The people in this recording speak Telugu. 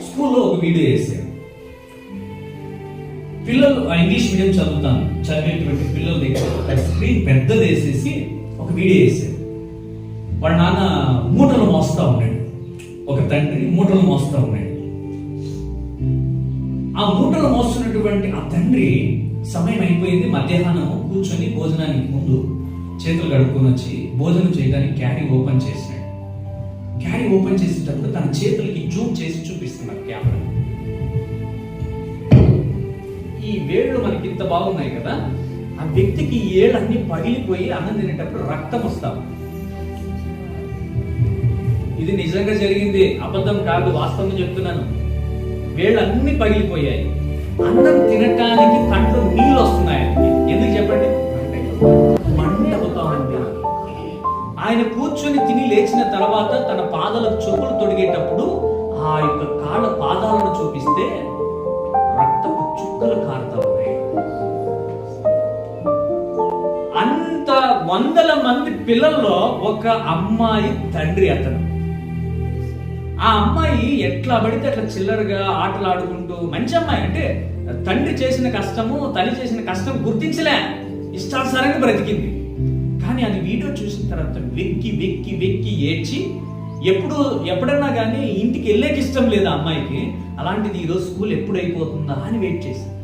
స్కూల్లో ఒక వీడియో వేసారు. పిల్లలు ఇంగ్లీష్ మీడియం చదివేటువంటి పిల్లల దగ్గర స్క్రీన్ పెద్దది వేసేసి ఒక వీడియో వేసారు. వాడు నాన్న మూటలు మోస్తా ఉన్నాడు, ఒక తండ్రి మూటలు మోస్తా ఉన్నాడు. ఆ మూటలు మోస్తున్నటువంటి ఆ తండ్రి సమయం అయిపోయింది, మధ్యాహ్నం కూర్చొని భోజనానికి ముందు చేతులు కడుక్కొని వచ్చి భోజనం చేయడానికి క్యారీ ఓపెన్ చేసినాడు. క్యారీ ఓపెన్ చేసేటప్పుడు తన చేతులకి జూమ్ చేసి చూపిస్తున్నారు కెమెరా. ఈ వేళ్ళు మనకి ఇంత బాగున్నాయి కదా, ఆ వ్యక్తికి ఈ ఏళ్ళన్నీ పగిలిపోయి అన్నం తినేటప్పుడు రక్తం వస్తాం. ఇది నిజంగా జరిగింది, అబద్ధం కాదు, వాస్తవం చెప్తున్నాను. వేళ్ళన్నీ పగిలిపోయాయి. అన్నం తినటానికి కంట్లో నీళ్ళు వస్తున్నాయి. ఎందుకు చెప్పండి? మంట అవుతా ఉంది. ఆయన కూర్చొని తిని లేచిన తర్వాత తన పాదాలకు చెప్పులు తొడిగేటప్పుడు ఆ యొక్క కాళ్ళ పాదాలను చూపిస్తే రక్తపు చుక్కలు కారుతా ఉన్నాయి. అంత వందల మంది పిల్లల్లో ఒక అమ్మాయి తండ్రి అతను. ఆ అమ్మాయి ఎట్లా పడితే అట్లా చిల్లరగా ఆటలు ఆడుకుంటూ, మంచి అమ్మాయి అంటే తండ్రి చేసిన కష్టము తల్లి చేసిన కష్టం గుర్తించలే, ఇష్టానుసారంగా బ్రతికింది. కానీ అది వీడియో చూసిన తర్వాత వెక్కి వెక్కి వెక్కి ఏడ్చి ఎప్పుడన్నా కానీ ఇంటికి వెళ్ళేకి ఇష్టం లేదు ఆ అమ్మాయికి. అలాంటిది ఈరోజు స్కూల్ ఎప్పుడు అయిపోతుందా అని వెయిట్ చేసింది.